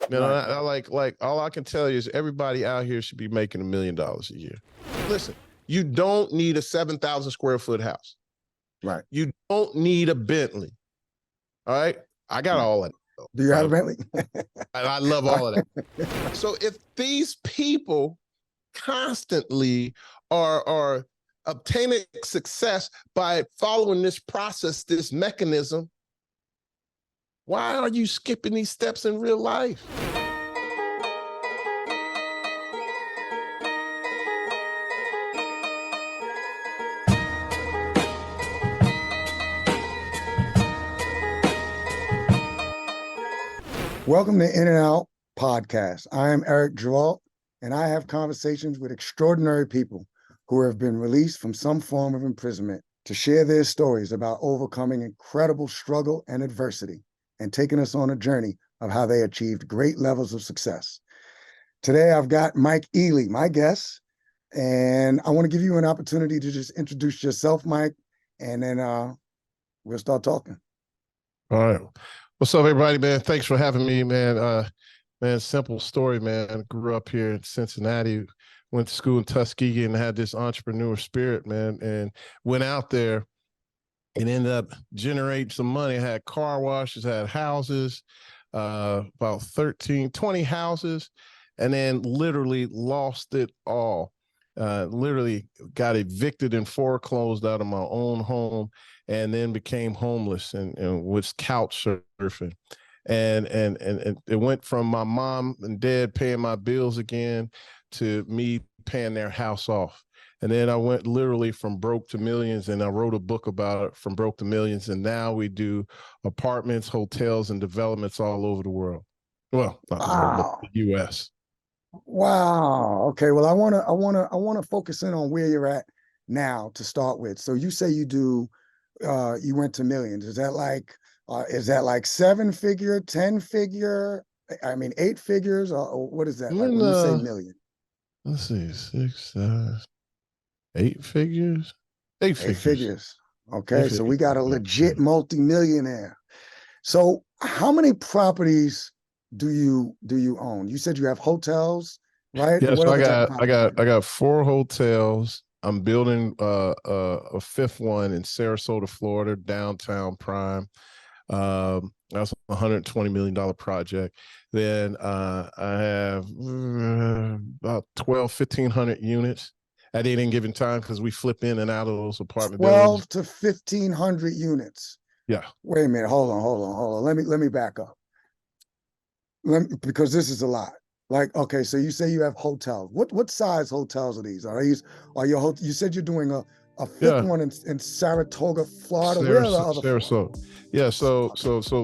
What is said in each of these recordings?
You know, I like all I can tell you is everybody out here should be making $1 million a year. Listen, you don't need a 7,000 square foot house. Right. You don't need a Bentley. All right. I got all of it. Do you have a Bentley? I love all of that. So if these people constantly are obtaining success by following this process, this mechanism, why are you skipping these steps in real life? Welcome to In and Out Podcast. I am Eric Geralt, and I have conversations with extraordinary people who have been released from some form of imprisonment to share their stories about overcoming incredible struggle and adversity and taking us on a journey of how they achieved great levels of success. Today, I've got Mike Ealy, my guest, and I want to give you an opportunity to just introduce yourself, Mike, and then we'll start talking. All right. What's up, everybody, man? Thanks for having me, man. Man, simple story, man. I grew up here in Cincinnati, went to school in Tuskegee, and had this entrepreneur spirit, man, and went out there and ended up generating some money. I had car washes, had houses, about 20 houses, and then literally lost it all. Literally got evicted and foreclosed out of my own home, and then became homeless and was couch surfing. And it went from my mom and dad paying my bills again to me paying their house off. And then I went literally from broke to millions, and I wrote a book about it, From Broke to Millions. And now we do apartments, hotels, and developments all over the world. Well, not the world, but the U.S. Wow. Okay. Well, I want to focus in on where you're at now to start with. So you say you went to millions. Is that like 7-figure, 10-figure? I mean, 8 figures, or what is that like when you say million? Let's see, 6, 7, 8 figures. 8 figures. 8 figures. Okay, so we got a legit multimillionaire. So how many properties do you own? You said you have hotels, right? Yeah, so I got 4 hotels. I'm building a 5th one in Sarasota, Florida, downtown prime. That's a $120 million project. Then I have about 1,500 units at any given time because we flip in and out of those apartment buildings. 12 to 1,500 units. Yeah. Wait a minute. Hold on. Let me back up. Because this is a lot. Like, okay, so you say you have hotels. What size hotels are these? You said you're doing a 5th one in Saratoga, Florida. Where are the other Sarasota? Yeah, so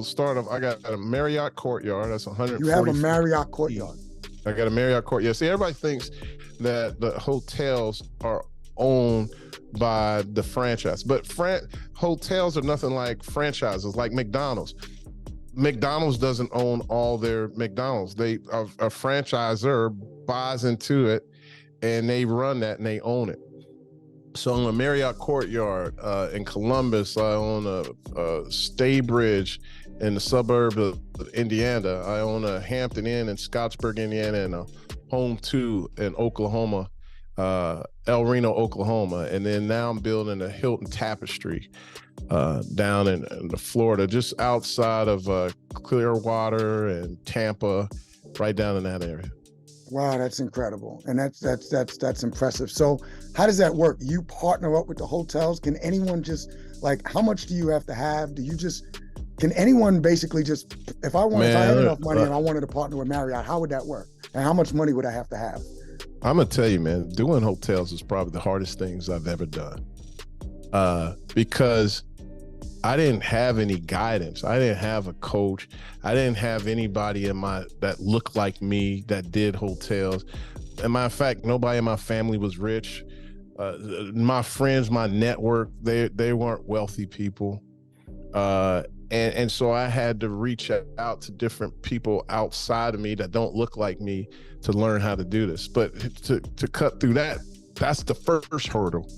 start off, I got a Marriott Courtyard. That's 140. You have a Marriott Courtyard. I got a Marriott Courtyard. See, everybody thinks that the hotels are owned by the franchise, but hotels are nothing like franchises, like McDonald's. McDonald's doesn't own all their McDonald's. A franchisor buys into it, and they run that and they own it. So on a Marriott Courtyard in Columbus, I own a Staybridge in the suburb of Indiana. I own a Hampton Inn in Scottsburg, Indiana, and a Home 2 in Oklahoma, El Reno, Oklahoma. And then now I'm building a Hilton Tapestry down in the Florida, just outside of Clearwater and Tampa, right down in that area. Wow, that's incredible. And that's impressive. So how does that work? You partner up with the hotels? Can anyone just, like, how much do you have to have? Can anyone basically just, if I had enough money and I wanted to partner with Marriott, how would that work? And how much money would I have to have? I'm gonna tell you, man, doing hotels is probably the hardest things I've ever done. Because I didn't have any guidance. I didn't have a coach. I didn't have anybody that looked like me that did hotels. As a matter of fact, nobody in my family was rich. My friends, my network, they weren't wealthy people. And so I had to reach out to different people outside of me that don't look like me to learn how to do this. But to cut through that's the first hurdle.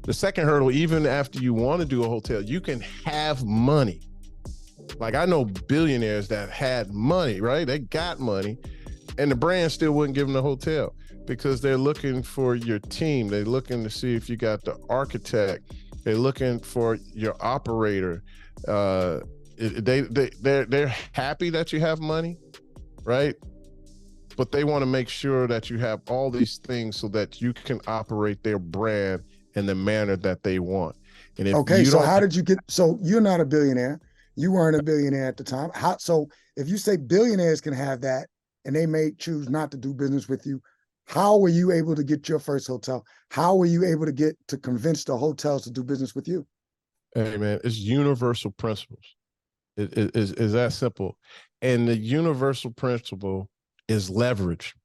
The second hurdle, even after you want to do a hotel, you can have money Like I know billionaires that had money, right? They got money, and the brand still wouldn't give them the hotel because they're looking for your team. They're looking to see if you got the architect. They're looking for your operator. They're happy that you have money, right? But they want to make sure that you have all these things so that you can operate their brand in the manner that they want. And if Okay, you so don't, how did you get? So you're not a billionaire. You weren't a billionaire at the time. How? So if you say billionaires can have that, and they may choose not to do business with you, how were you able to get your first hotel? How were you able to get to convince the hotels to do business with you? hey man, it's universal principles. Is that simple. And the universal principle is leverage,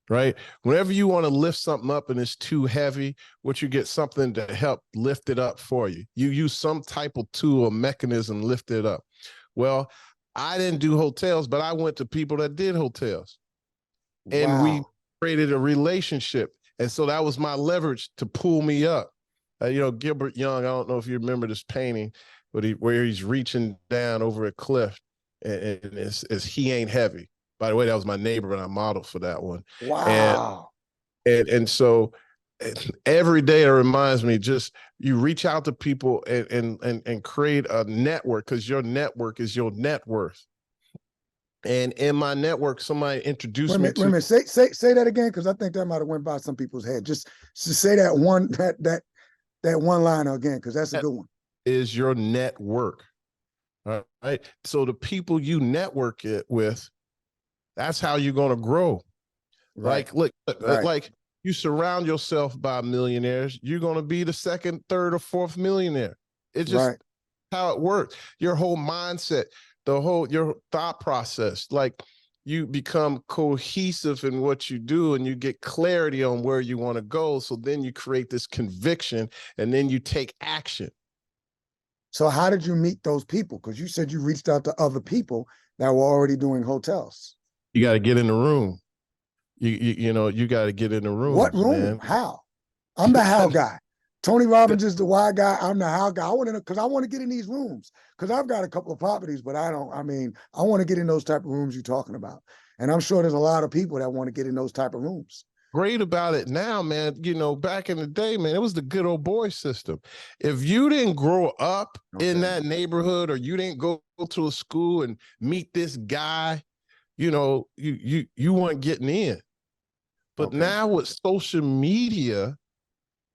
right? Whenever you want to lift something up and it's too heavy, what you get something to help lift it up for you. You use some type of tool or mechanism, lift it up. Well, I didn't do hotels, but I went to people that did hotels and we Wow. created a relationship. And so that was my leverage to pull me up. Gilbert Young, I don't know if you remember this painting, but where he's reaching down over a cliff and it's He Ain't Heavy. By the way, that was my neighbor and I modeled for that one. And Wow. so every day it reminds me, just you reach out to people and create a network, because your network is your net worth. And in my network, somebody introduced me Wait a to minute. Say that again, because I think that might have went by some people's head. Just say that one liner again, because that's a good one. is your network. All right. So the people you network it with, that's how you're going to grow. Right. Look, Right. like you surround yourself by millionaires, you're going to be the second, third, or fourth millionaire. It's just Right. how it works. Your whole mindset, your thought process, like you become cohesive in what you do and you get clarity on where you want to go. So then you create this conviction and then you take action. So how did you meet those people? Because you said you reached out to other people that were already doing hotels. You got to get in the room. You got to get in the What rooms, room? man. How? I'm the how guy. Tony Robbins is the why guy. I'm the how guy. I want to know, because I want to get in these rooms, because I've got a couple of properties, but I want to get in those type of rooms you're talking about. And I'm sure there's a lot of people that want to get in those type of rooms. Great about it now, man. Back in the day, man, it was the good old boy system. If you didn't grow up in that neighborhood, or you didn't go to a school and meet this guy, you weren't getting in. But now with social media,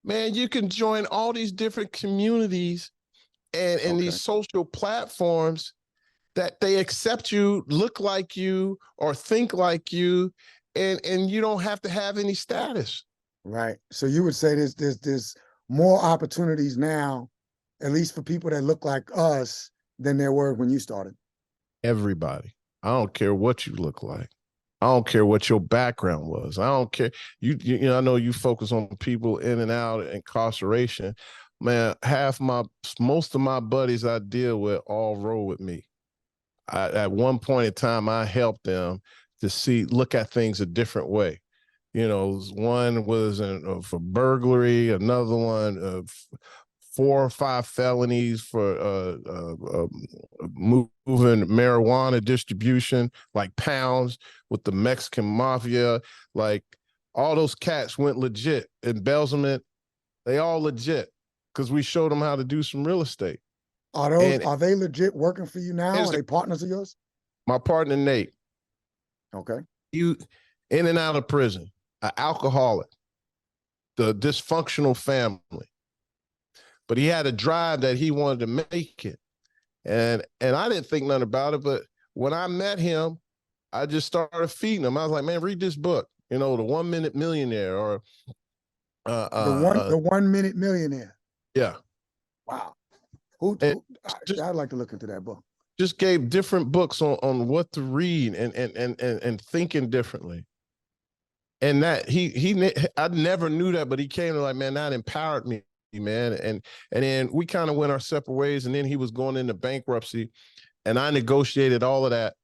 man, you can join all these different communities and these social platforms that they accept you, look like you, or think like you, and you don't have to have any status. Right. So you would say there's more opportunities now, at least for people that look like us, than there were when you started. Everybody. I don't care what you look like. I don't care what your background was. I don't care. I know you focus on people in and out of incarceration. Man, most of my buddies I deal with all roll with me. At one point in time, I helped them to look at things a different way. One was for burglary, another one 4 or 5 felonies for moving marijuana distribution, like pounds, with the Mexican mafia. Like all those cats went legit. Embezzlement, they all legit, because we showed them how to do some real estate. Are they legit working for you now? Are they partners of yours? My partner Nate. Okay. You in and out of prison, an alcoholic, the dysfunctional family. But he had a drive that he wanted to make it. And I didn't think nothing about it. But when I met him, I just started feeding him. I was like, man, read this book, The 1 Minute Millionaire, or the 1 Minute Millionaire. Yeah. Wow. I'd like to look into that book. Just gave different books on what to read and thinking differently. And that I never knew that, but he came to like, man, that empowered me, man. And then we kind of went our separate ways. And then he was going into bankruptcy, and I negotiated all of that.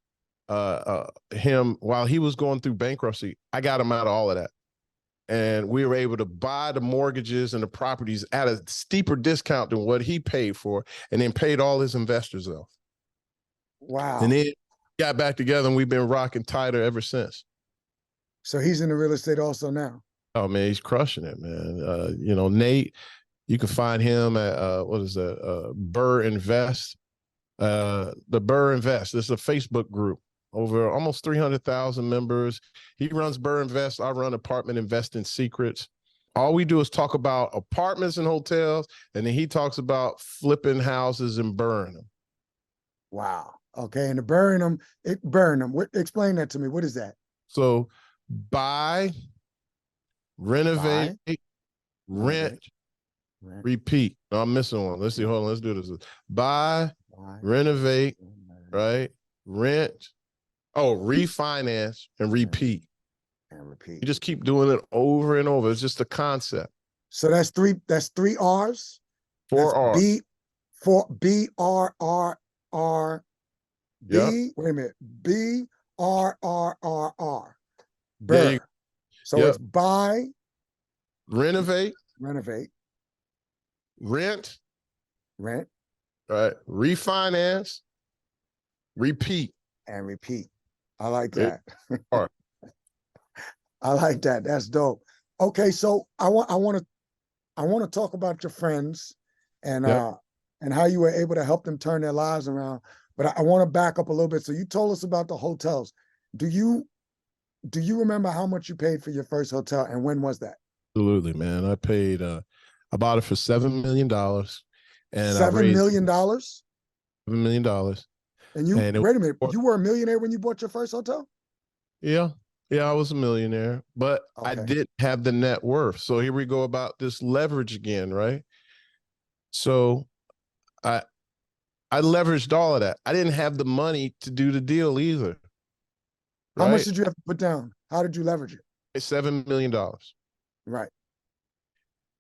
Him while he was going through bankruptcy, I got him out of all of that. And we were able to buy the mortgages and the properties at a steeper discount than what he paid for, and then paid all his investors off. Wow. And then got back together and we've been rocking tighter ever since. So he's in the real estate also now. Oh man, he's crushing it, man. Nate, you can find him at what is that? Burr Invest. The Burr Invest. This is a Facebook group. Over almost 300,000 members. He runs Burr Invest. I run Apartment Investing Secrets. All we do is talk about apartments and hotels, and then he talks about flipping houses and burning them. Wow. Okay. And the burn them, explain that to me. What is that? So buy, renovate, rent, repeat. No, I'm missing one. Let's see. Hold on. Let's do this. Buy, renovate, right? Rent. Oh, refinance and repeat. You just keep doing it over and over. It's just a concept. So that's three R's. 4 R's. B-R-R-R. Yep. Wait a minute. B-R-R-R-R. Burr. So it's buy, renovate, rent, right? Refinance, repeat. And repeat. I like that. I like that. That's dope. Okay, so I want to talk about your friends and how you were able to help them turn their lives around. But I want to back up a little bit. So you told us about the hotels. Do you remember how much you paid for your first hotel and when was that? Absolutely, man. I paid I bought it for $7 million. And $7 million? $7 million. And wait a minute, you were a millionaire when you bought your first hotel? Yeah, I was a millionaire, but I didn't have the net worth. So here we go about this leverage again, right? So I leveraged all of that. I didn't have the money to do the deal either. How much did you have to put down? How did you leverage it? $7 million. Right.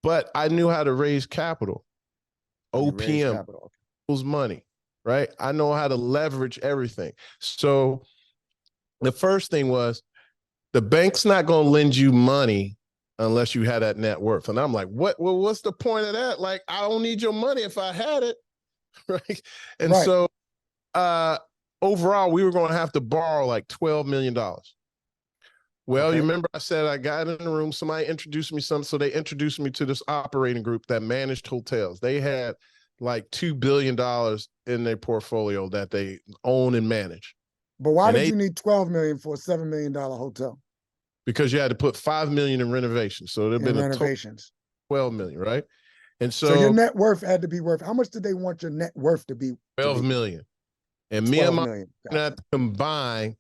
But I knew how to raise capital. OPM was money, right? I know how to leverage everything. So the first thing was the bank's not going to lend you money unless you had that net worth. And I'm like, what? Well, what's the point of that? Like, I don't need your money if I had it, right? And so overall, we were going to have to borrow like $12 million. Well, you remember I said I got in the room, somebody introduced me so they introduced me to this operating group that managed hotels. They had like $2 billion in their portfolio that they own and manage. But why did you need $12 million for a $7 million hotel? Because you had to put $5 million in renovations. So there'd been renovations. A total $12 million, right? And so your net worth had to be worth. How much did they want your net worth to be? $12 million. And me and my had to combine,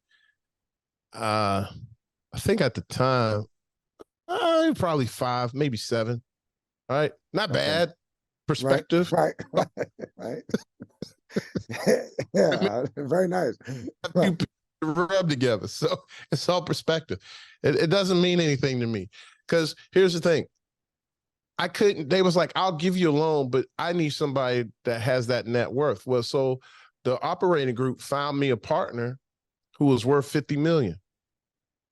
I think at the time, probably 5, maybe 7. All right. Not bad. Perspective. Right. Yeah, very nice. Rub together. So it's all perspective. It doesn't mean anything to me. Because here's the thing. They was like, I'll give you a loan, but I need somebody that has that net worth. Well, so the operating group found me a partner who was worth $50 million.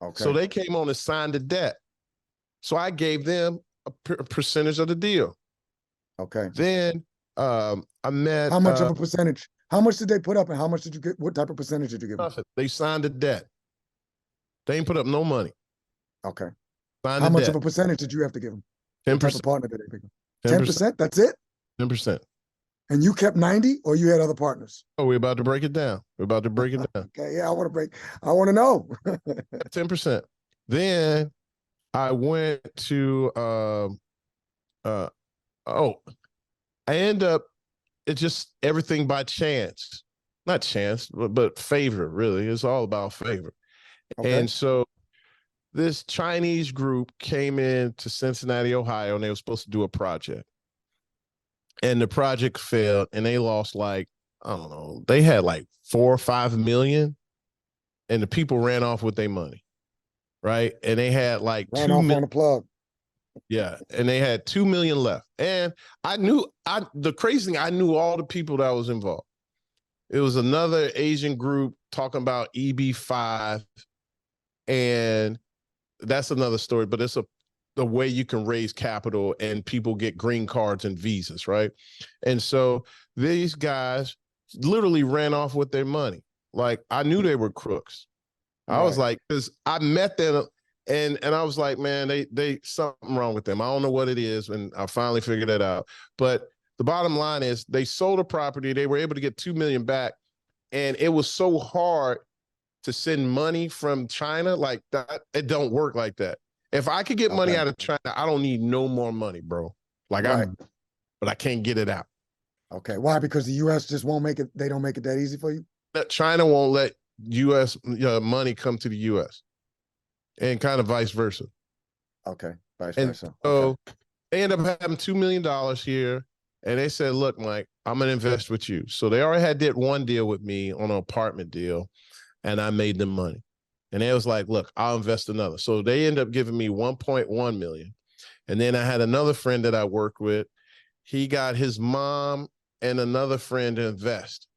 Okay. So they came on and signed the debt. So I gave them a percentage of the deal. Okay. Then I met. How much of a percentage? How much did they put up and how much did you get? What type of percentage did you give them? They signed the debt. They ain't put up no money. Okay. How much of a percentage did you have to give them? 10%. What type of partner did they pick up? 10%? That's it? 10%. And you kept 90 or you had other partners? Oh, we're about to break it down. Okay, yeah, I want to know. 10%. Then I went to I end up, it's just everything by chance. Not chance, but favor, really. It's all about favor. Okay. And so this Chinese group came in to Cincinnati, Ohio, and they were supposed to do a project. And the project failed, and they lost like, I don't know, they had like 4 or 5 million, and the people ran off with their money, right? And they had like ran off on the plug. Yeah, and they had 2 million left. And the crazy thing, I knew all the people that was involved. It was another Asian group talking about EB.1, and that's another story, but it's the way you can raise capital and people get green cards and visas, right? And so these guys literally ran off with their money. Like, I knew they were crooks. I was like, because I met them and I was like, man, they something wrong with them. I don't know what it is. And I finally figured that out. But the bottom line is they sold a property. They were able to get $2 million back. And it was so hard to send money from China like that. It don't work like that. If I could get money out of China, I don't need no more money, bro. Like but I can't get it out. Okay. Why? Because the U.S. just won't make it. They don't make it that easy for you. China won't let U.S. money come to the U.S. and kind of vice versa. Okay. Vice and versa. So they end up having $2 million here. And they said, look, Mike, I'm going to invest with you. So they already did one deal with me on an apartment deal, and I made them money. And they was like, look, I'll invest another. So they end up giving me 1.1 million. And then I had another friend that I worked with. He got his mom and another friend to invest.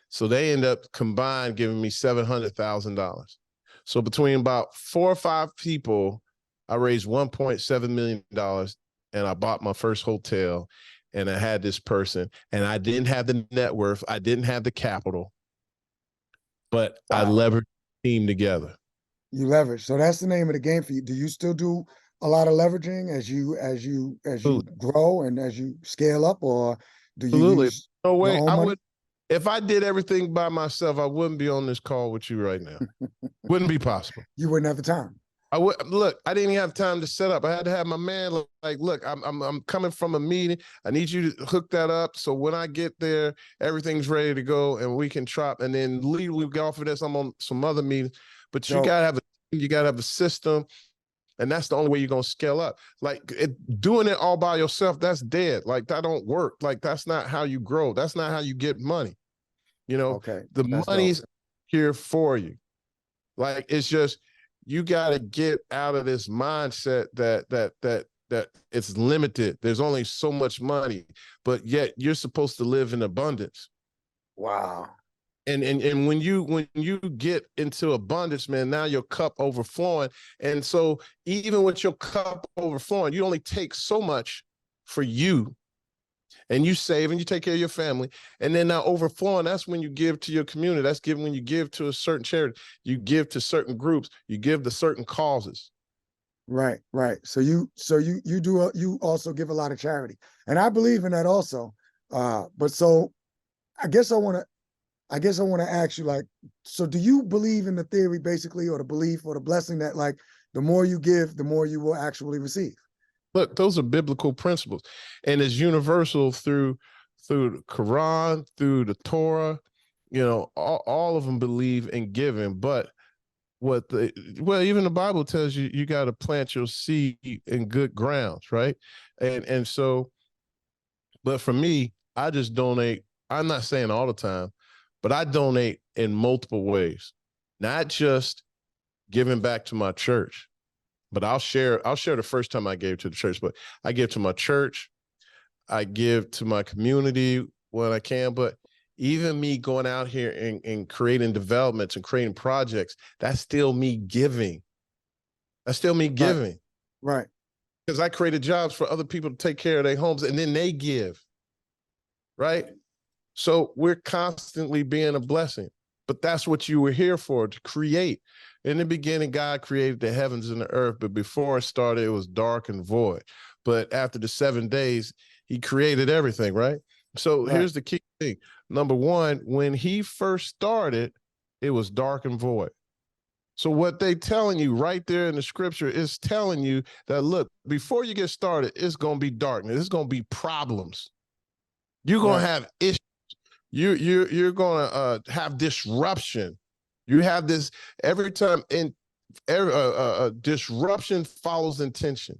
So they end up combined giving me $700,000. So between about 4 or 5 people, I raised $1.7 million and I bought my first hotel. And I had this person, and I didn't have the net worth. I didn't have the capital, but I leveraged the team together. You leverage. So that's the name of the game for you. Do you still do a lot of leveraging as you grow and as you scale up, or do you use no way your own I money? would? If I did everything by myself, I wouldn't be on this call with you right now. Wouldn't be possible. You wouldn't have the time. I would look. I didn't even have time to set up. I had to have my man like, look, I'm coming from a meeting. I need you to hook that up so when I get there, everything's ready to go and we can chop. And then we get off of this. I'm on some other meetings, but you gotta have a system, and that's the only way you're gonna scale up. Like doing it all by yourself, that's dead. Like that don't work. Like that's not how you grow. That's not how you get money. You know, the money's here for you. Like it's just. You got to get out of this mindset that it's limited. There's only so much money, but yet you're supposed to live in abundance. Wow. And when you get into abundance, man, now your cup overflowing. And so even with your cup overflowing, you only take so much for you. And you save and you take care of your family. And then now overflowing, that's when you give to your community. That's when you give to a certain charity. You give to certain groups. You give to certain causes. Right. So you also give a lot of charity. And I believe in that also. But so I guess I want to ask you, like, so do you believe in the theory basically, or the belief or the blessing that like the more you give, the more you will actually receive? Look, those are biblical principles, and it's universal through the Quran, through the Torah. You know, all of them believe in giving, but even the Bible tells you you got to plant your seed in good grounds, right? And so, but for me, I just donate. I'm not saying all the time, but I donate in multiple ways, not just giving back to my church. But I'll share the first time I gave to the church, but I give to my church, I give to my community when I can, but even me going out here and creating developments and creating projects, that's still me giving. That's still me giving. Right. Because I created jobs for other people to take care of their homes and then they give. Right. So we're constantly being a blessing, but that's what you were here for, to create. In the beginning, God created the heavens and the earth, but before it started, it was dark and void. But after the 7 days, he created everything, right? So here's the key thing. Number one, when he first started, it was dark and void. So what they telling you right there in the scripture is telling you that, look, before you get started, it's going to be darkness. It's going to be problems. You're going to have issues. You're going to have disruption. You have this every time, disruption follows intention.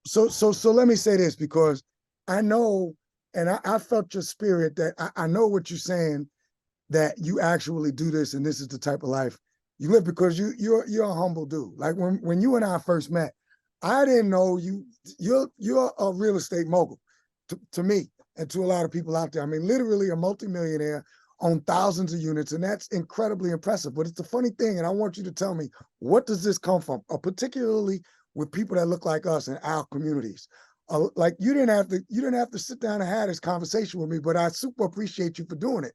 So let me say this, because I know, and I felt your spirit, that I know what you're saying, that you actually do this, and this is the type of life you live, because you're a humble dude. Like when you and I first met, I didn't know you're a real estate mogul to me and to a lot of people out there. I mean, literally a multimillionaire, on thousands of units, and that's incredibly impressive. But it's a funny thing, and I want you to tell me, what does this come from, particularly with people that look like us in our communities? Like you didn't have to sit down and have this conversation with me, but I super appreciate you for doing it.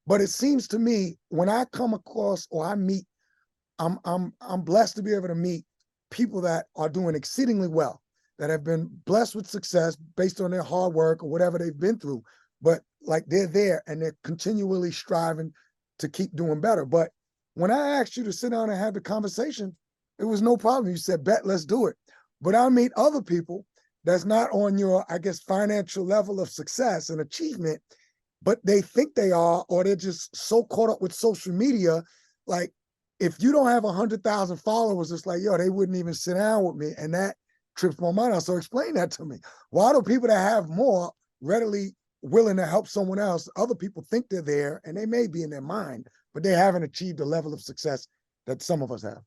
But it seems to me when I come across or I meet, I'm blessed to be able to meet people that are doing exceedingly well, that have been blessed with success based on their hard work or whatever they've been through. But like they're there and they're continually striving to keep doing better. But when I asked you to sit down and have the conversation, it was no problem. You said, bet, let's do it. But I meet other people that's not on your, I guess, financial level of success and achievement, but they think they are, or they're just so caught up with social media. Like, if you don't have 100,000 followers, it's like, yo, they wouldn't even sit down with me. And that trips my mind out. So explain that to me. Why do people that have more readily willing to help someone else? Other people think they're there and they may be in their mind, but they haven't achieved the level of success that some of us have.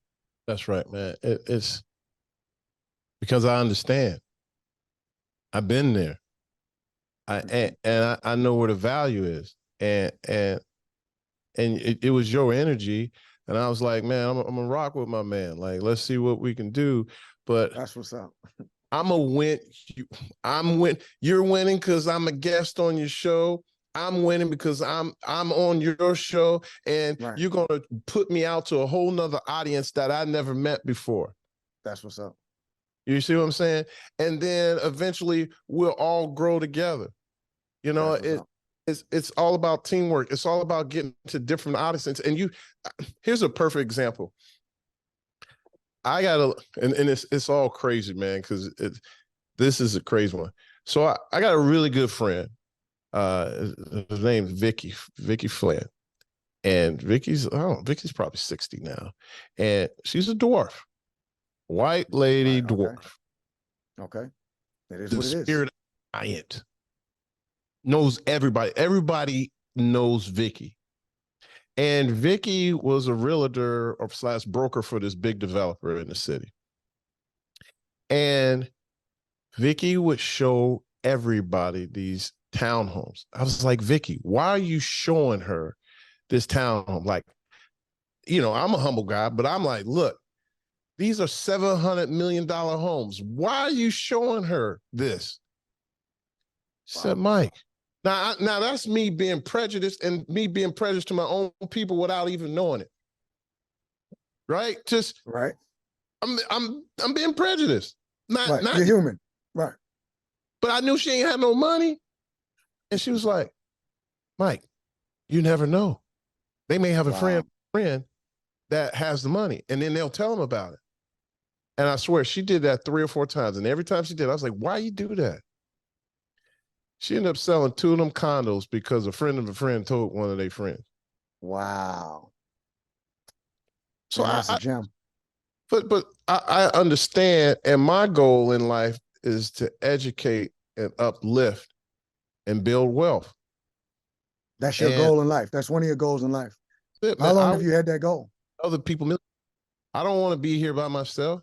That's right, man. It's because I understand. I've been there. I know where the value is. And it was your energy. And I was like, man, I'm gonna rock with my man. Like, let's see what we can do. But that's what's up. I'm a win. You're winning because I'm a guest on your show. I'm winning because I'm on your show, and right. You're gonna put me out to a whole nother audience that I never met before. That's what's up. You see what I'm saying? And then eventually we'll all grow together. You know, it's all about teamwork. It's all about getting to different audiences. And here's a perfect example. I got and it's all crazy, man, because this is a crazy one. So I got a really good friend. His name's Vicky Flynn. And Vicky's probably 60 now. And she's a dwarf. White lady dwarf. Okay. That is the what it is. Spirit giant. Knows everybody. Everybody knows Vicky. And Vicky was a realtor or / broker for this big developer in the city. And Vicky would show everybody these townhomes. I was like, Vicky, why are you showing her this townhome? Like, you know, I'm a humble guy, but I'm like, look, these are $700 million homes. Why are you showing her this? She said, Mike. Now that's me being prejudiced and me being prejudiced to my own people without even knowing it. Right? Just right. I'm being prejudiced. Not you're human. Right. But I knew she ain't had no money. And she was like, Mike, you never know. They may have a friend that has the money, and then they'll tell them about it. And I swear she did that 3 or 4 times. And every time she did, I was like, why you do that? She ended up selling 2 of them condos because a friend of a friend told one of their friends. Wow. So that's a gem. But I understand, and my goal in life is to educate and uplift and build wealth. That's your goal in life. That's one of your goals in life. How long have you had that goal? Other people, I don't want to be here by myself.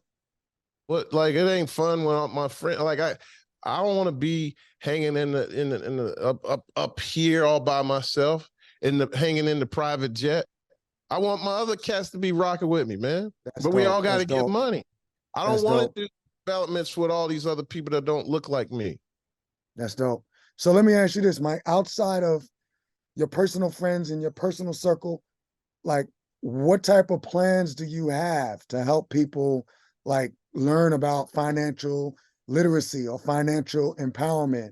But like, it ain't fun when my friend, like I don't want to be hanging in the up here all by myself, hanging in the private jet. I want my other cats to be rocking with me, man. But we all got to get money. I don't want to do developments with all these other people that don't look like me. That's dope. So let me ask you this, Mike. Outside of your personal friends and your personal circle, like, what type of plans do you have to help people, like, learn about financial literacy or financial empowerment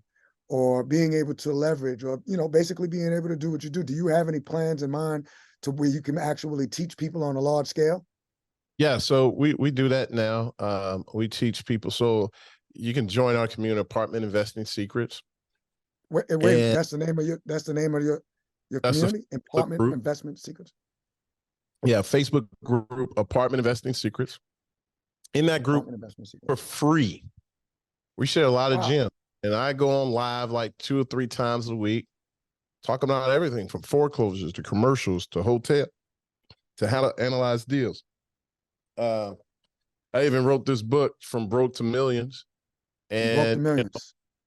or being able to leverage or, you know, basically being able to do what you do? Do you have any plans in mind to where you can actually teach people on a large scale? Yeah, so we do that now. We teach people. So you can join our community, Apartment Investing Secrets. Wait, that's the name of your community, Apartment Investment Secrets? Yeah, Facebook group, Apartment Investing Secrets. In that group, for free, we share a lot of gems. And I go on live like 2 or 3 times a week, talking about everything from foreclosures to commercials to hotel to how to analyze deals. I even wrote this book, From Broke to Millions. And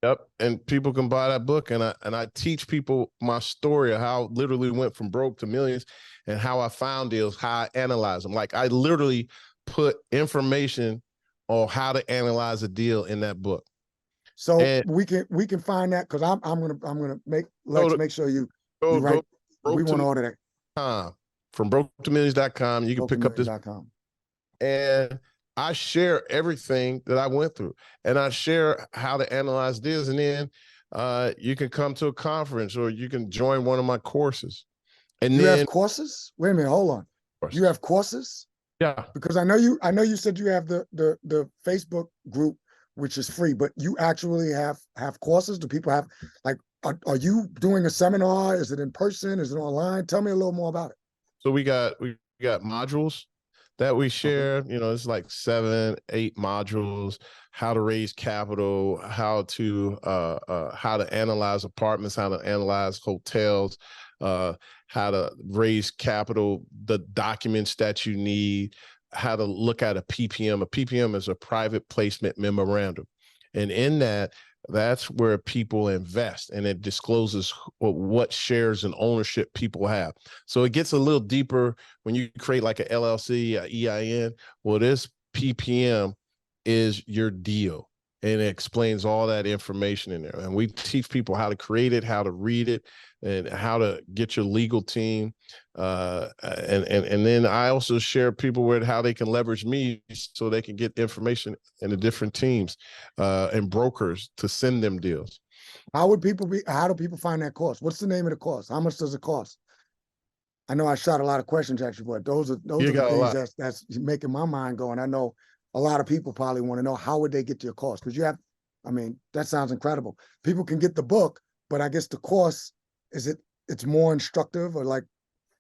yep, and people can buy that book, and I teach people my story of how I literally went from broke to millions and how I found deals, how I analyze them. Like, I literally put information on how to analyze a deal in that book. So we can find that, because I'm gonna make sure you write. We want to order that. From broketomillions.com. You can pick up this. And I share everything that I went through, and I share how to analyze this. And then you can come to a conference, or you can join one of my courses. And you then have courses? Wait a minute, hold on. You have courses? Yeah. Because I know you said you have the Facebook group, which is free, but you actually have courses? Do people have, like, are you doing a seminar? Is it in person? Is it online? Tell me a little more about it. So we got modules that we share. Okay. It's like 7-8 modules: how to raise capital, how to analyze apartments, how to analyze hotels, how to raise capital, the documents that you need, how to look at a PPM. A PPM is a private placement memorandum. And in that's where people invest, and it discloses what shares and ownership people have. So it gets a little deeper when you create like a LLC, a EIN. Well, this PPM is your deal, and it explains all that information in there. And we teach people how to create it, how to read it, and how to get your legal team. And then I also share people with how they can leverage me so they can get information in the different teams and brokers to send them deals. How do people find that course? What's the name of the course? How much does it cost? I know I shot a lot of questions at you, but those are the things that's making my mind go. And I know a lot of people probably want to know, how would they get to your course? Because that sounds incredible. People can get the book, but I guess the course, it's more instructive, or like?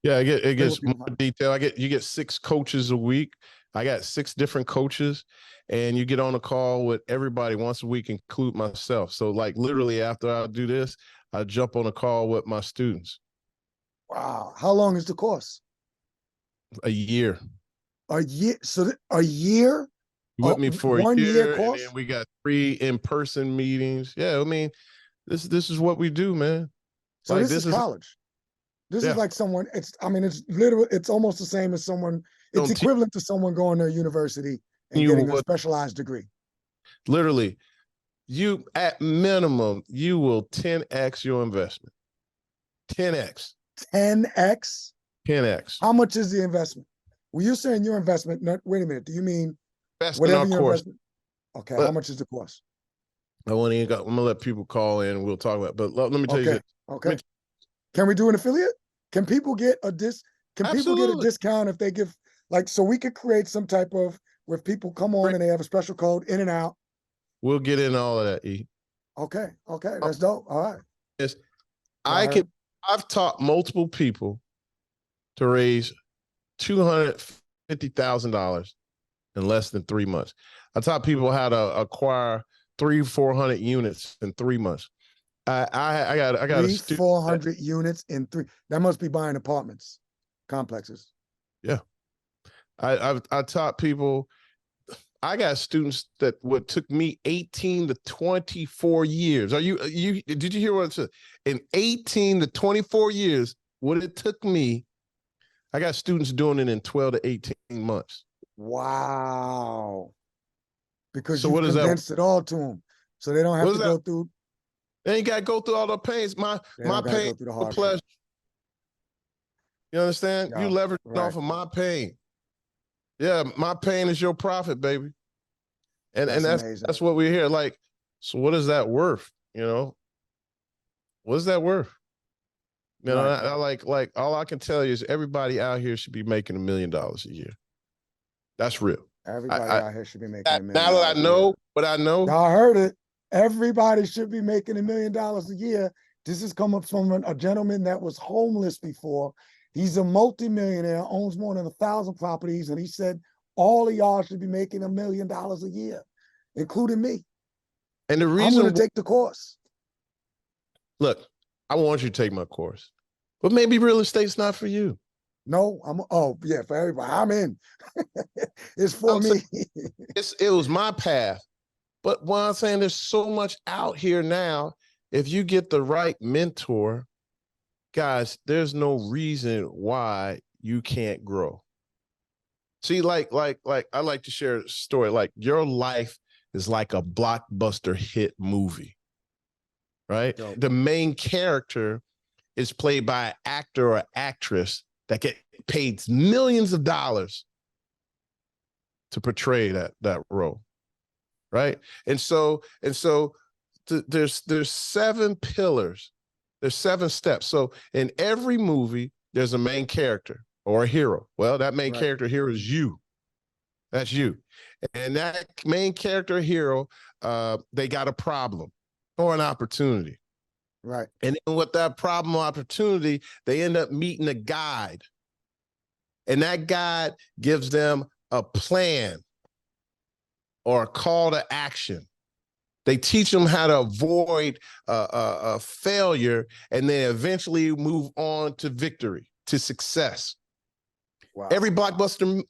Yeah, it gets more detail. You get 6 coaches a week. I got 6 different coaches, and you get on a call with everybody once a week, include myself. So like literally after I do this, I jump on a call with my students. Wow. How long is the course? A year. A year. So a year? With me for a year course? And then we got 3 in-person meetings. Yeah, I mean, this is what we do, man. So like, this is college. This is like someone, it's literally, it's almost the same as someone, it's equivalent to someone going to university and getting a specialized degree. Literally, you, at minimum, you will 10x your investment. 10x. 10x? 10x. How much is the investment? Well, you're saying your investment, wait a minute, do you mean whatever your investment? Okay, how much is the course? I'm gonna let people call in and we'll talk about it. But let me tell you this. Okay. Can we do an affiliate? Can people get a people get a discount if they give, like, so we could create some type of, where people come on and they have a special code in and out? We'll get in all of that, E. Okay, that's dope. All right. Yes, I've taught multiple people to raise $250,000 in less than 3 months. I taught people how to acquire 300-400 units in 3 months. I got 400 units in 3. That must be buying apartments, complexes. Yeah, I taught people. I got students that took me 18 to 24 years. Did you hear what I said? In 18 to 24 years, what it took me, I got students doing it in 12 to 18 months. Wow. Because you condensed it all to them, so they don't have to go through. They ain't got to go through all the pains. My pain, the pleasure. You understand? Yeah, you leverage off of my pain. Yeah, my pain is your profit, baby. And that's what we hear. Like, so what is that worth? What is that worth? I like all I can tell you is everybody out here should be making $1 million a year. That's real. Everybody out here should be making $1 million. Now that I know what I know. Y'all heard it. Everybody should be making $1 million a year. This is coming from a gentleman that was homeless before. He's a multimillionaire, owns more than 1,000 properties, and he said all of y'all should be making $1 million a year, including me. And the reason I'm going to take the course. Look, I want you to take my course, but maybe real estate's not for you. No, for everybody. I'm in. It's for me. It was my path. But what I'm saying, there's so much out here now. If you get the right mentor, guys, there's no reason why you can't grow. See, like I like to share a story. Like, your life is like a blockbuster hit movie, right? Dope. The main character is played by an actor or actress that get paid millions of dollars to portray that role, right? And so there's 7 pillars, there's 7 steps. So in every movie, there's a main character or a hero. Well, that main character hero is you. That's you. And that main character hero, they got a problem or an opportunity. Right. And then with that problem or opportunity, they end up meeting a guide. And that guide gives them a plan or a call to action. They teach them how to avoid a failure, and then eventually move on to victory, to success. Wow. Every blockbuster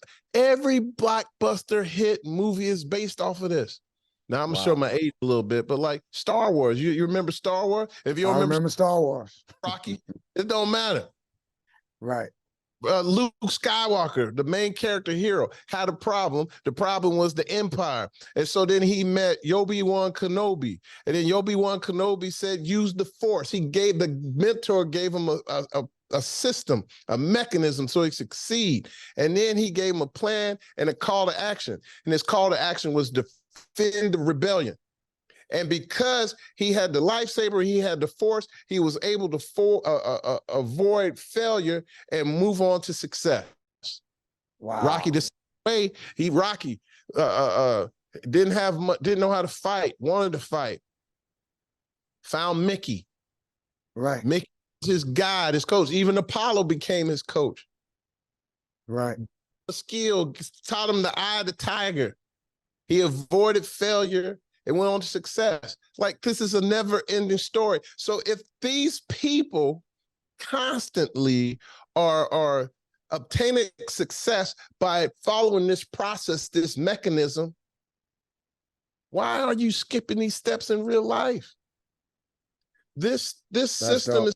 hit movie is based off of this. Now I'm gonna show my age a little bit, but like Star Wars, you remember Star Wars? If you don't remember Star Wars, Rocky, it don't matter. Right. Luke Skywalker, the main character hero, had a problem. The problem was the Empire. And so then he met Obi-Wan Kenobi. And then Obi-Wan Kenobi said, use the Force. The mentor gave him a system, a mechanism so he succeed. And then he gave him a plan and a call to action. And his call to action was defend the rebellion. And because he had the lightsaber, he had the Force, he was able to avoid failure and move on to success. Wow. Rocky, the same way, Rocky didn't know how to fight, wanted to fight. Found Mickey. Right. Mickey was his guide, his coach. Even Apollo became his coach. Right. The skill taught him the eye of the tiger. He avoided failure and went on to success. Like, this is a never-ending story. So if these people constantly are obtaining success by following this process, this mechanism, why are you skipping these steps in real life? This system is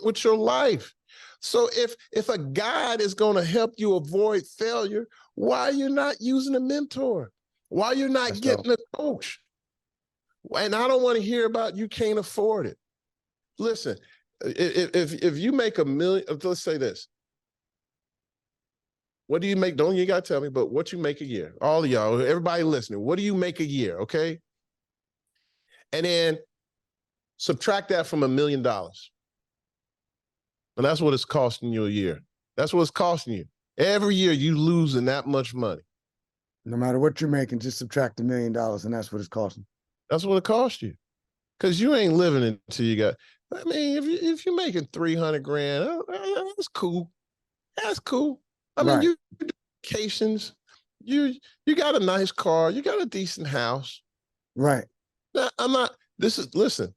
with your life. So if a guide is going to help you avoid failure, why are you not using a mentor? Why are you not getting a coach? And I don't want to hear about you can't afford it. Listen, if you make $1 million, let's say this. What do you make? Don't you got to tell me, but what you make a year? All of y'all, everybody listening, what do you make a year, okay? And then subtract that from $1 million. And that's what it's costing you a year. That's what it's costing you. Every year you losing that much money. No matter what you're making, just subtract $1 million, and that's what it's costing. That's what it costs you, because you ain't living until you got. I mean, if you're making 300 grand, that's cool. That's cool. I mean, you do vacations, you got a nice car, you got a decent house. Right. Now, listen,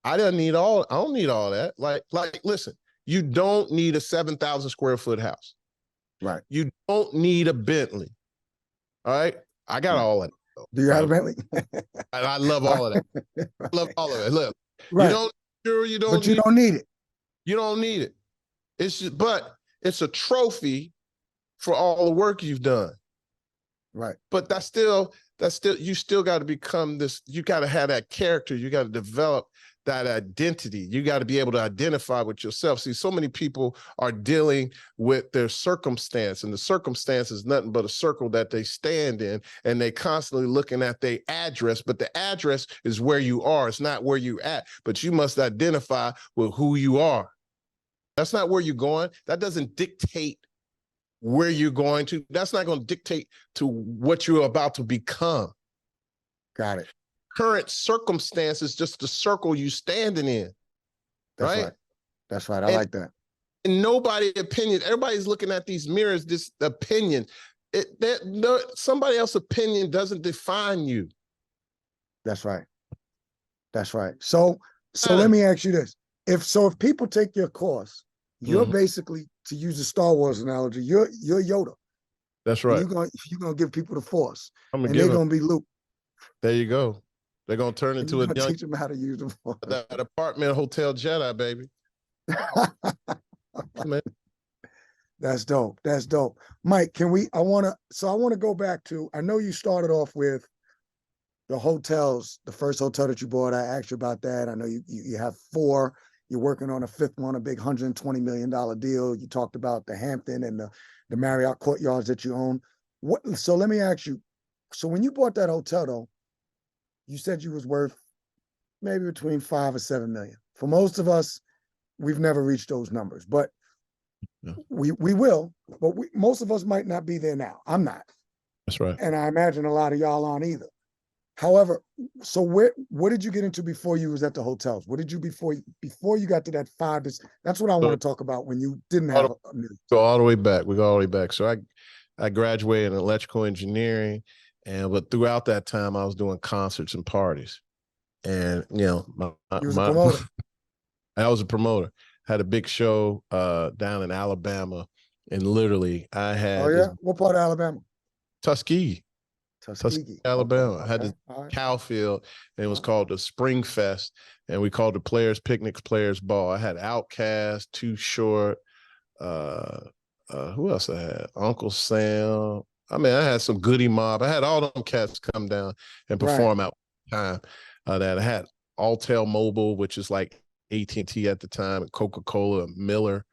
I don't need all that. Like, listen, you don't need a 7,000 square foot house. Right. You don't need a Bentley. All right. I got all that. Do you have a Bentley? I love all of that. I love all of it. Look, right. you don't need it. You don't need it. But it's a trophy for all the work you've done. Right. But that's still, you still got to become this, you got to have that character. You got to develop that identity. You got to be able to identify with yourself. See, so many people are dealing with their circumstance, and the circumstance is nothing but a circle that they stand in, and they constantly looking at their address, but the address is where you are. It's not where you're at, but you must identify with who you are. That's not where you're going. That doesn't dictate where you're going to. That's not going to dictate to what you're about to become. Got it. Current circumstances, just the circle you standing in. That's right. That's right. I like that. And everybody's looking at these mirrors, this opinion. Somebody else's opinion doesn't define you. That's right. That's right. So let me ask you this. If people take your course, you're basically, to use the Star Wars analogy, you're Yoda. That's right. You're gonna give people the Force, and they're gonna be Luke. There you go. They're gonna turn into a young. Teach them how to use the Force. That apartment hotel Jedi, baby. Man. That's dope. That's dope. Mike, I want to go back to, I know you started off with the hotels, the first hotel that you bought. I asked you about that. I know you have 4. You're working on a fifth one, a big $120 million deal. You talked about the Hampton and the Marriott courtyards that you own. So let me ask you, so when you bought that hotel though, you said you was worth maybe between 5 or 7 million. For most of us, we've never reached those numbers, but we will, but most of us might not be there now. I'm not. That's right. And I imagine a lot of y'all aren't either. However, so what did you get into before you was at the hotels? What did you before you got to that five? That's what I want to talk about when you didn't have a million. Go all the way back. We go all the way back. So I graduated in electrical engineering, but throughout that time I was doing concerts and parties. And you was a promoter. I was a promoter. Had a big show down in Alabama, and literally I had what part of Alabama? Tuskegee, Alabama. Okay. I had this cow field, and it was called the Spring Fest, and we called the Players Picnics, Players Ball. I had Outkast, Too Short. Who else I had? Uncle Sam. I mean, I had some Goody Mob. I had all them cats come down and perform at one time. That I had Alltel Mobile, which is like AT&T at the time, and Coca-Cola, Miller.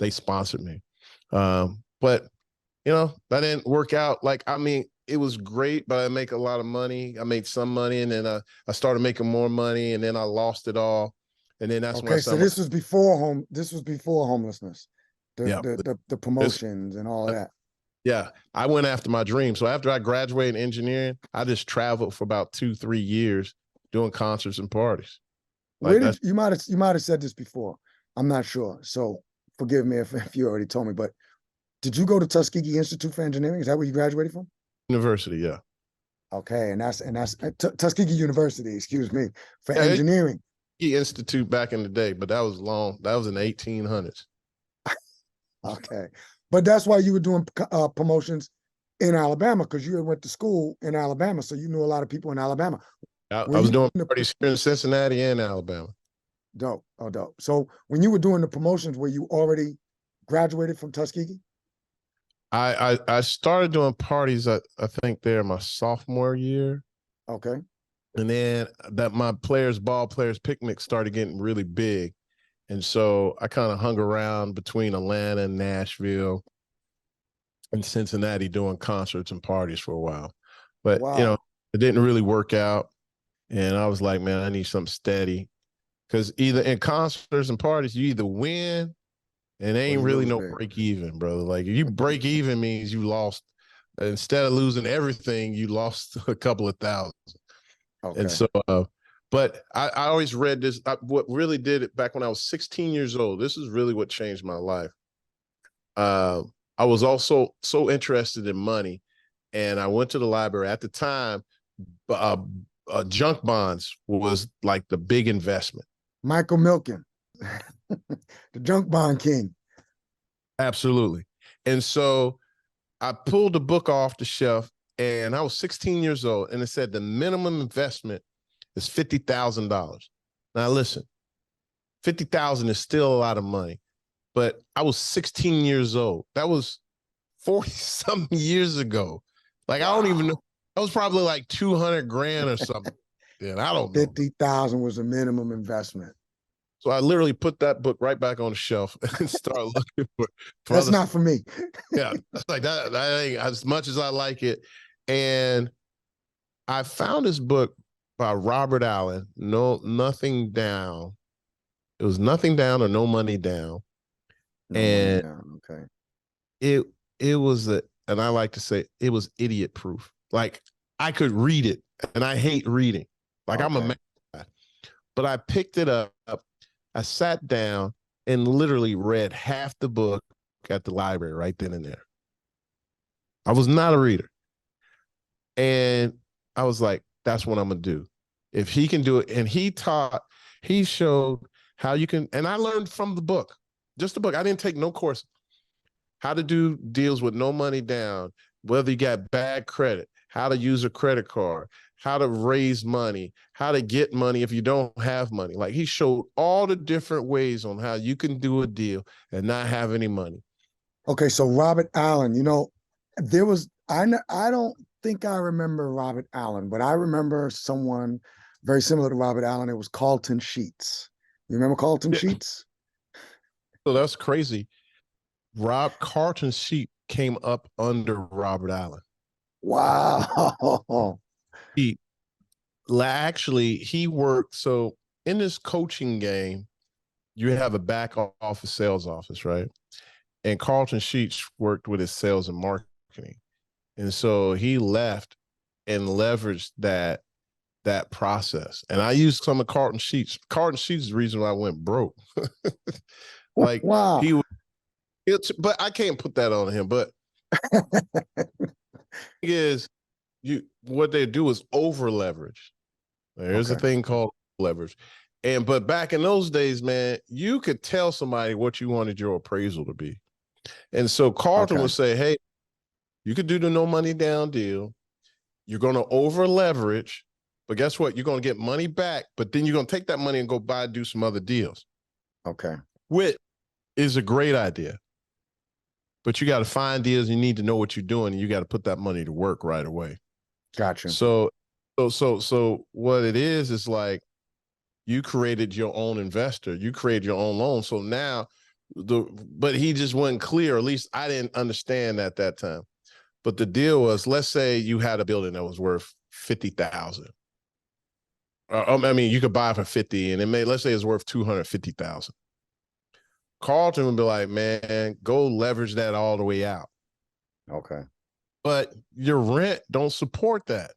They sponsored me. But that didn't work out. Like, I mean, it was great, but I make a lot of money. I made some money, and then I started making more money, and then I lost it all. And then that's when I started. So this was before This was before homelessness. The promotions and all of that. Yeah, I went after my dream. So after I graduated engineering, I just traveled for about 2-3 years doing concerts and parties. Where did you might have said this before? I'm not sure. So forgive me if you already told me, but did you go to Tuskegee Institute for Engineering? Is that where you graduated from? University, yeah. Okay, and that's Tuskegee University, excuse me, for engineering. Institute back in the day, but that was long. That was in the 1800s. Okay, but that's why you were doing promotions in Alabama, because you went to school in Alabama, so you knew a lot of people in Alabama. I was doing parties here in Cincinnati and Alabama. Dope. Oh, dope. So when you were doing the promotions, were you already graduated from Tuskegee? I started doing parties, I think there my sophomore year. Okay. And then my players picnic started getting really big. And so I kind of hung around between Atlanta and Nashville and Cincinnati doing concerts and parties for a while. But, it didn't really work out. And I was like, man, I need something steady. Because either in concerts and parties, you either win and ain't really no break even, brother. Like, if you break even means you lost. Instead of losing everything, you lost a couple of thousand. Okay. And so, but I always read this. What really did it back when I was 16 years old, this is really what changed my life. I was also so interested in money, and I went to the library. At the time, junk bonds was like the big investment. Michael Milken, the junk bond king. Absolutely. And so I pulled the book off the shelf, and I was 16 years old, and it said the minimum investment is $50,000. Now listen, $50,000 is still a lot of money, but I was 16 years old. That was 40-something years ago. Like, I don't even know. That was probably like 200 grand or something. Yeah, I don't know. 50,000 was a minimum investment. So I literally put that book right back on the shelf and started looking for that's not for me. Yeah, that's like that ain't as much as I like it. And I found this book by Robert Allen, Nothing Down. It was Nothing Down or No Money Down. Okay. It was and I like to say it was idiot proof. Like, I could read it, and I hate reading. Like, I'm a man. But I picked it up. I sat down and literally read half the book at the library right then and there. I was not a reader. And I was like, that's what I'm going to do. If he can do it. And he showed how you can, and I learned from the book, just the book. I didn't take no course. How to do deals with no money down, whether you got bad credit, how to use a credit card, how to raise money, how to get money if you don't have money. Like, he showed all the different ways on how you can do a deal and not have any money. Okay, so Robert Allen, there was, I don't think I remember Robert Allen, but I remember someone very similar to Robert Allen. It was Carlton Sheets. You remember Carlton Yeah. Sheets? So that's crazy. Carlton Sheep came up under Robert Allen. Wow. He actually he worked. So in this coaching game, you have a back office sales office, right? And Carlton Sheets worked with his sales and marketing. And so he left and leveraged that process. And I used some of Carlton Sheets. Carlton Sheets is the reason why I went broke. Like Wow. he was, but I can't put that on him. But is what they do is over leverage. There's a thing called leverage. But back in those days, man, you could tell somebody what you wanted your appraisal to be. And so Carlton would say, hey, you could do the no money down deal. You're going to over leverage, but guess what? You're going to get money back, but then you're going to take that money and go do some other deals. Okay. Which is a great idea. But you got to find deals. You need to know what you're doing, and you got to put that money to work right away. Gotcha. So what it is like you created your own investor. You created your own loan. So now but he just wasn't clear. At least I didn't understand at that time. But the deal was, let's say you had a building that was worth 50,000. I mean, you could buy it for 50, and let's say it's worth 250,000. Carlton would be like, man, go leverage that all the way out. Okay. But your rent don't support that.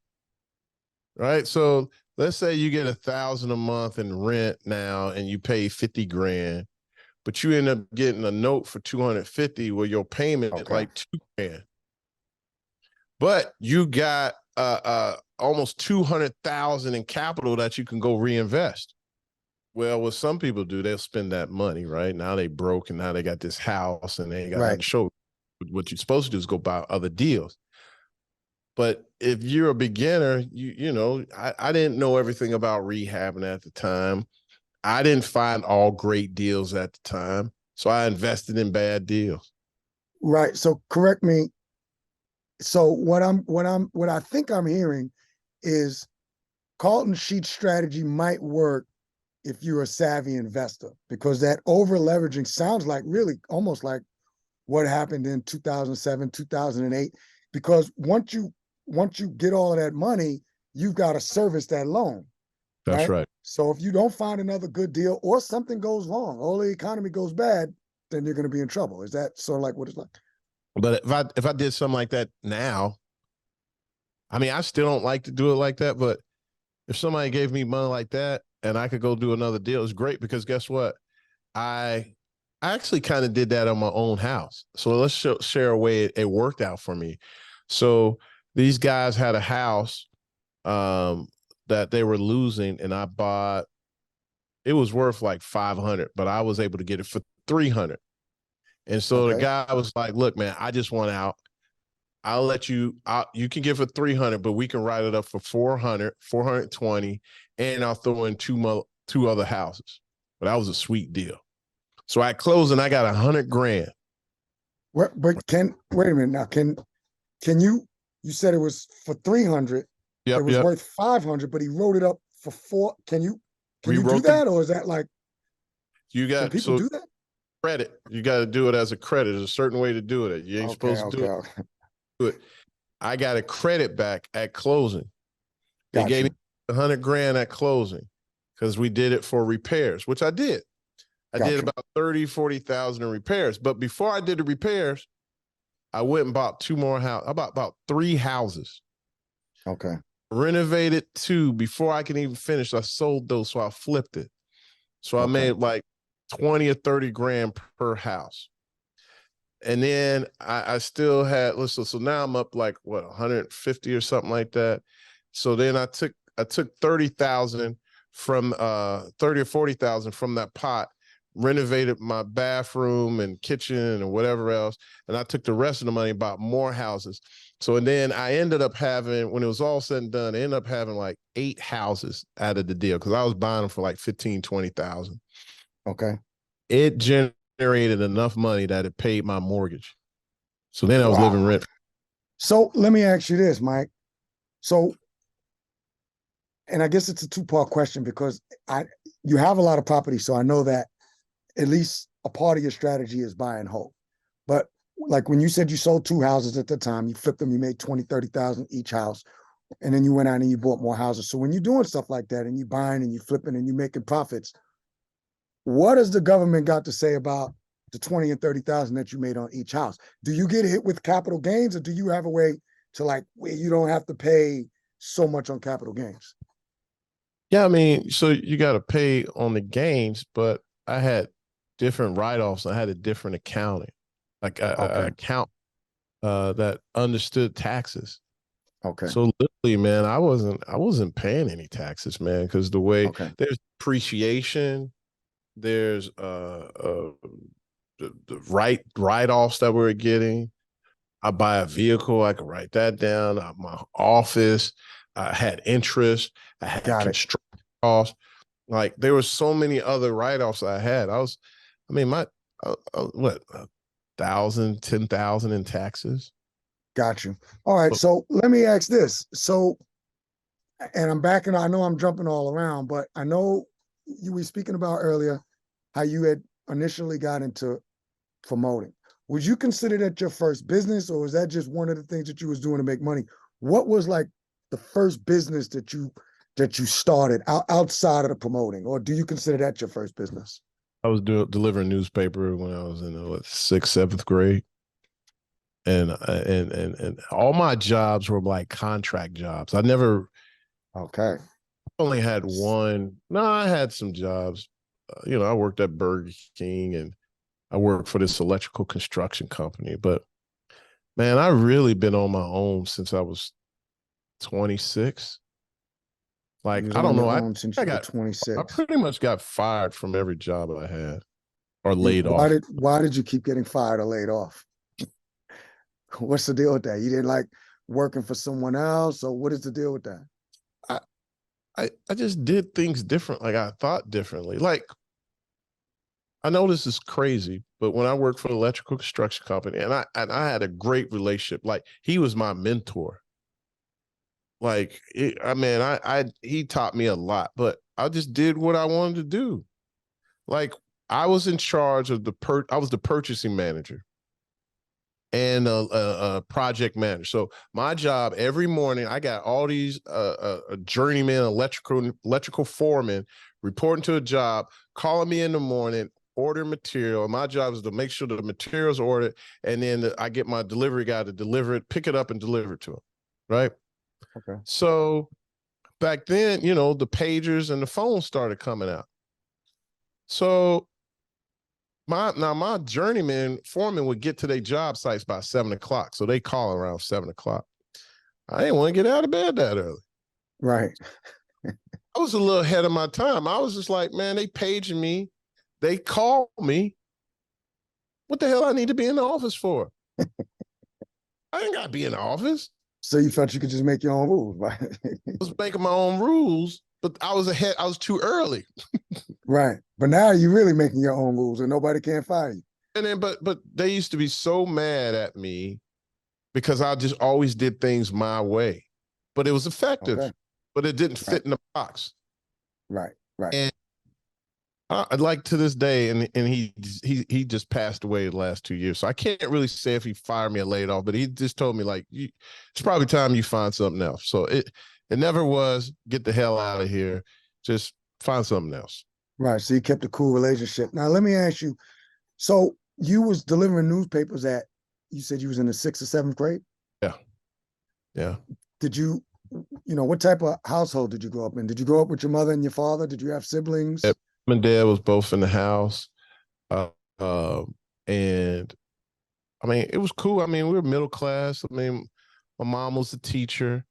Right. So let's say you get $1,000 a month in rent now and you pay 50 grand, but you end up getting a note for 250 where your payment like $2,000. But you got almost 200,000 in capital that you can go reinvest. Well, what some people do, they'll spend that money, right? Now they broke and now they got this house and they ain't got nothing to show. What you're supposed to do is go buy other deals. But if you're a beginner, you know, I didn't know everything about rehabbing at the time. I didn't find all great deals at the time. So I invested in bad deals. Right. So correct me. So what I think I'm hearing is Carlton Sheets strategy might work if you're a savvy investor, because that over leveraging sounds like really almost like what happened in 2007, 2008, because once you get all of that money, you've got to service that loan. That's right. So if you don't find another good deal or something goes wrong or the economy goes bad, then you're going to be in trouble. Is that sort of like what it's like? But if I did something like that now, I mean, I still don't like to do it like that, but if somebody gave me money like that and I could go do another deal, it's great, because guess what? I actually kind of did that on my own house. So let's share a way it worked out for me. So these guys had a house that they were losing, and I bought, it was worth like 500, but I was able to get it for 300. And so the guy was like, look, man, I just want out. I'll let you you can get for 300, but we can write it up for 400, 420, and I'll throw in two other houses. But that was a sweet deal. So at closing, I got 100 grand. But wait a minute now. Can you said it was for 300. Yep, it was worth 500, but he wrote it up for 4. Can you do that? Or is that like, can people do that? Credit. You got to do it as a credit. There's a certain way to do it. You ain't supposed to do it. I got a credit back at closing. They gave me 100 grand at closing because we did it for repairs, which I did. I did about 30, 40,000 in repairs. But before I did the repairs, I went and bought 2 more houses. I bought about 3 houses. Okay. Renovated 2 before I can even finish. I sold those, so I flipped it. So I made like 20 or 30 grand per house. And then I still had, listen, so now I'm up like what, 150 or something like that. So then I took 30,000 from 30 or 40,000 from that pot, renovated my bathroom and kitchen and whatever else. And I took the rest of the money and bought more houses. So, and then I ended up having, when it was all said and done, I ended up having like 8 houses out of the deal, because I was buying them for like 15, 20,000. Okay. It generated enough money that it paid my mortgage. So then I was living rent. So let me ask you this, Mike. So and I guess it's a two-part question because you have a lot of property, so I know that at least a part of your strategy is buy and hold. But like when you said you sold 2 houses at the time, you flipped them, you made 20, 30,000 each house, and then you went out and you bought more houses. So when you're doing stuff like that and you buying and you flipping and you making profits, what has the government got to say about the 20 and 30,000 that you made on each house? Do you get hit with capital gains, or do you have a way to like where you don't have to pay so much on capital gains? Yeah, I mean, so you got to pay on the gains, but I had different write-offs. I had a different accounting, like a account that understood taxes. Okay. So literally, man, I wasn't paying any taxes, man, because the way there's depreciation, there's the write-offs that we're getting. I buy a vehicle, I can write that down. My office, I had interest, I had construction costs. Like there were so many other write-offs I had. I mean, my what 1,000, 10,000 in taxes. Got you. All right. So let me ask this. So, and I'm backing, I know I'm jumping all around, but I know you were speaking about earlier how you had initially got into promoting. Would you consider that your first business, or was that just one of the things that you was doing to make money? What was like the first business that you started outside of the promoting, or do you consider that your first business? I was delivering newspaper when I was in sixth, seventh grade, and all my jobs were like contract jobs. I never only had one. No, I had some jobs. I worked at Burger King and I worked for this electrical construction company. But man, I really been on my own since I was 26. Like I don't know. I got 26. I pretty much got fired from every job I had or laid off. Why did you keep getting fired or laid off? What's the deal with that? You didn't like working for someone else, or what is the deal with that? I just did things different. Like I thought differently. Like I know this is crazy, but when I worked for the electrical construction company, and I had a great relationship. Like he was my mentor. Like he taught me a lot, but I just did what I wanted to do. Like I was in charge of I was the purchasing manager and a project manager. So my job every morning, I got all these journeyman electrical foremen reporting to a job, calling me in the morning, order material. My job is to make sure the material's ordered, and then I get my delivery guy to deliver it, pick it up, and deliver it to him. Right. Okay. So back then, the pagers and the phones started coming out. So my journeyman foreman would get to their job sites by 7:00. So they call around 7:00. I didn't want to get out of bed that early. Right. I was a little ahead of my time. I was just like, man, they paging me. They call me. What the hell I need to be in the office for? I ain't got to be in the office. So you felt you could just make your own rules, right? I was making my own rules, but I was ahead. I was too early. Right. But now you're really making your own rules and nobody can fire you. And then, but they used to be so mad at me because I just always did things my way, but it was effective, but it didn't fit in the box. Right. Right. And I'd like to this day, and he just passed away the last 2 years. So I can't really say if he fired me or laid off, but he just told me like, it's probably time you find something else. So it never was get the hell out of here. Just find something else. Right. So you kept a cool relationship. Now let me ask you. So you was delivering newspapers you said you was in the 6th or 7th grade? Yeah. Yeah. Did you what type of household did you grow up in? Did you grow up with your mother and your father? Did you have siblings? Yep. My dad was both in the house. And I mean, it was cool. I mean, we were middle class. I mean, my mom was a teacher.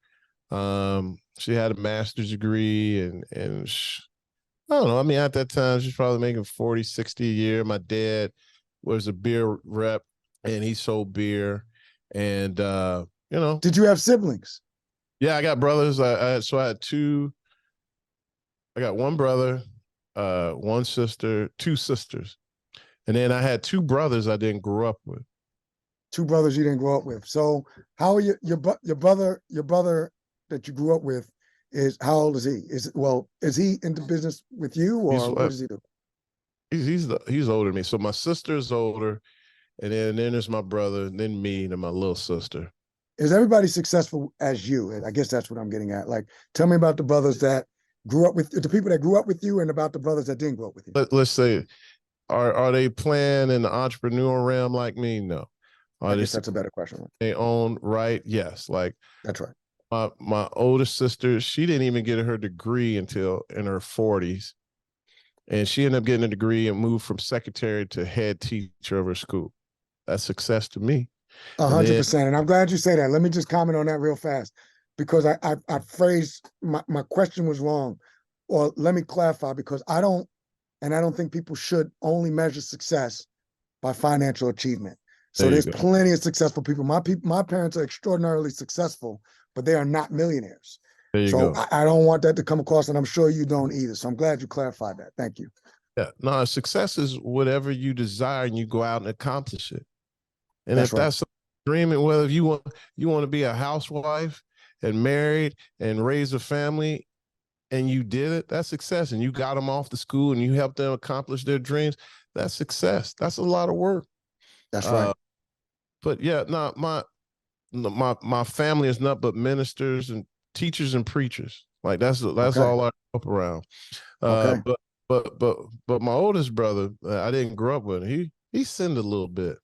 She had a master's degree and I don't know. I mean, at that time, she's probably making 40, 60 a year. My dad was a beer rep and he sold beer. And, Did you have siblings? Yeah, I got brothers. I had two. I got one brother, one sister, two sisters. And then I had two brothers I didn't grow up with. Two brothers you didn't grow up with. So how are your brother that you grew up with, how old is he? Is he into business with you, He's or what does he do? he's older than me. So my sister's older, and then there's my brother, and then me, and then my little sister. Is everybody successful as you? I guess that's what I'm getting at. Like, tell me about the brothers that grew up with the people that grew up with you, and about the brothers that didn't grow up with you. Let's say, are they playing in the entrepreneurial realm like me? No. I guess that's a better question. They own right? Yes. Like That's right. my oldest sister, she didn't even get her degree until in her 40s. And she ended up getting a degree and moved from secretary to head teacher of her school. That's success to me. 100%. And I'm glad you say that. Let me just comment on that real fast, because I phrased my question was wrong. Or let me clarify, because I don't think people should only measure success by financial achievement. So there's plenty of successful people. My parents are extraordinarily successful, but they are not millionaires. So I don't want that to come across, and I'm sure you don't either. So I'm glad you clarified that. Thank you. Yeah, no, success is whatever you desire and you go out and accomplish it. And if that's a dream, and whether you want to be a housewife and married and raise a family, and you did it, that's success. And you got them off the school and you helped them accomplish their dreams. That's success. That's a lot of work. That's right. But yeah, no, my family is not but ministers and teachers and preachers. Like that's all I grew up around. But my oldest brother, I didn't grow up with him. He sinned a little bit.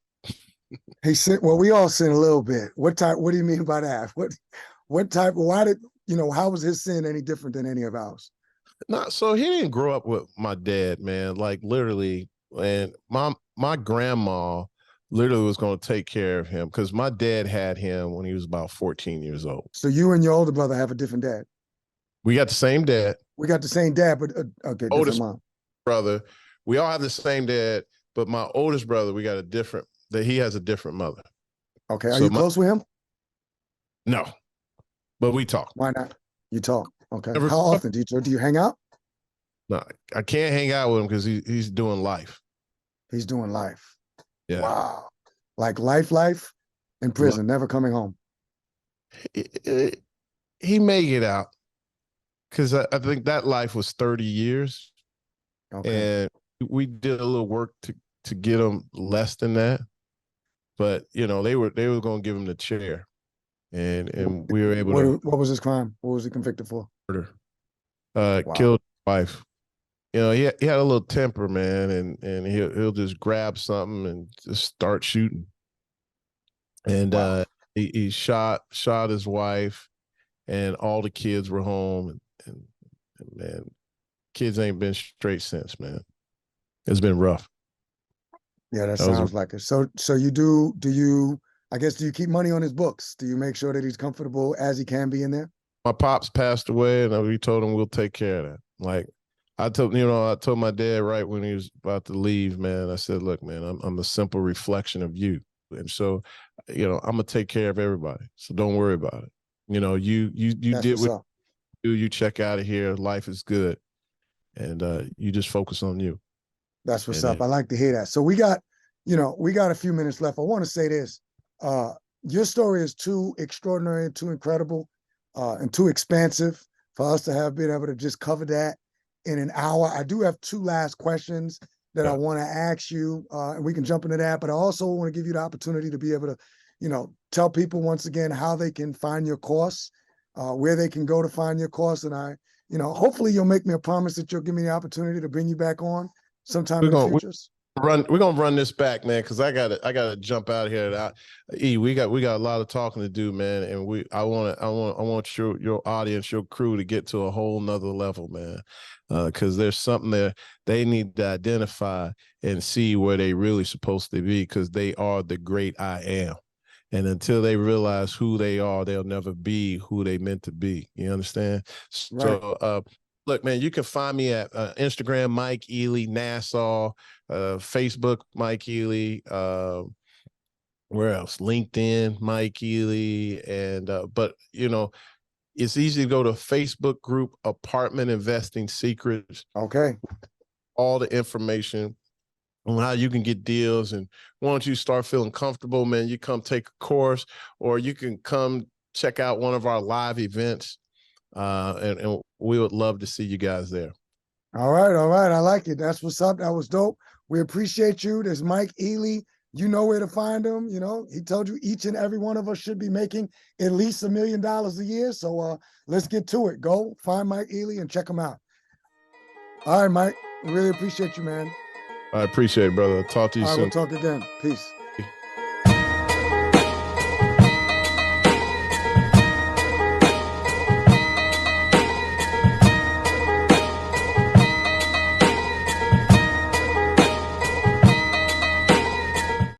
He sinned. Well, we all sin a little bit. What do you mean by that? What type? Why did how was his sin any different than any of ours? Not so he didn't grow up with my dad, man. Like literally, and my grandma literally was going to take care of him because my dad had him when he was about 14 years old. So you and your older brother have a different dad? We got the same dad. We got the same dad, but okay, oldest different mom. Brother. We all have the same dad, but my oldest brother, he has a different mother. Okay. Are you close with him? No, but we talk. Why not? You talk. Okay. How often do you hang out? No, I can't hang out with him because he's doing life. He's doing life. Yeah. Wow. Like life in prison, never coming home. He may get out because I think that life was 30 years. Okay. And we did a little work to get him less than that. But, they were going to give him the chair. And we were able to. What was his crime? What was he convicted for? Murder. Killed his wife. He had a little temper, man, and he'll just grab something and just start shooting. And he shot his wife, and all the kids were home, and man, kids ain't been straight since, man. It's been rough. Yeah, that sounds like it. So do you I guess, do you keep money on his books? Do you make sure that he's comfortable as he can be in there? My pops passed away, and we told him we'll take care of that. Like I told my dad right when he was about to leave, man. I said, look, man, I'm a simple reflection of you. And so, I'm gonna take care of everybody. So don't worry about it. You did what you do, you check out of here, life is good. And you just focus on you. That's what's up. I like to hear that. So we got a few minutes left. I want to say this. Your story is too extraordinary and too incredible and too expansive for us to have been able to just cover that in an hour. I do have two last questions that I want to ask you, and we can jump into that, but I also want to give you the opportunity to be able to, tell people once again how they can find your course, where they can go to find your course. And hopefully you'll make me a promise that you'll give me the opportunity to bring you back on sometime in the future. We're gonna run this back, man, because I gotta jump out of here. We got a lot of talking to do, man, and I want your audience, your crew, to get to a whole nother level, man, because there's something there they need to identify and see where they really supposed to be, because they are the great I am, and until they realize who they are, they'll never be who they meant to be. You understand? Right. So, look, man, you can find me at Instagram, Mike Ealy, Nassau, Facebook, Mike Ealy, where else? LinkedIn, Mike Ealy. And, but, it's easy to go to Facebook group, Apartment Investing Secrets. Okay. All the information on how you can get deals. And once you start feeling comfortable, man, you come take a course, or you can come check out one of our live events. and we would love to see you guys there. All right, all right. I like it. That's what's up. That was dope. We appreciate you. There's Mike Ealy. You know where to find him. You know, he told you each and every one of us should be making at least $1 million a year. So let's get to it. Go find Mike Ealy and check him out. All right, Mike. Really appreciate you, man. I appreciate it, brother. Talk to you All right, soon. we'll talk again. Peace.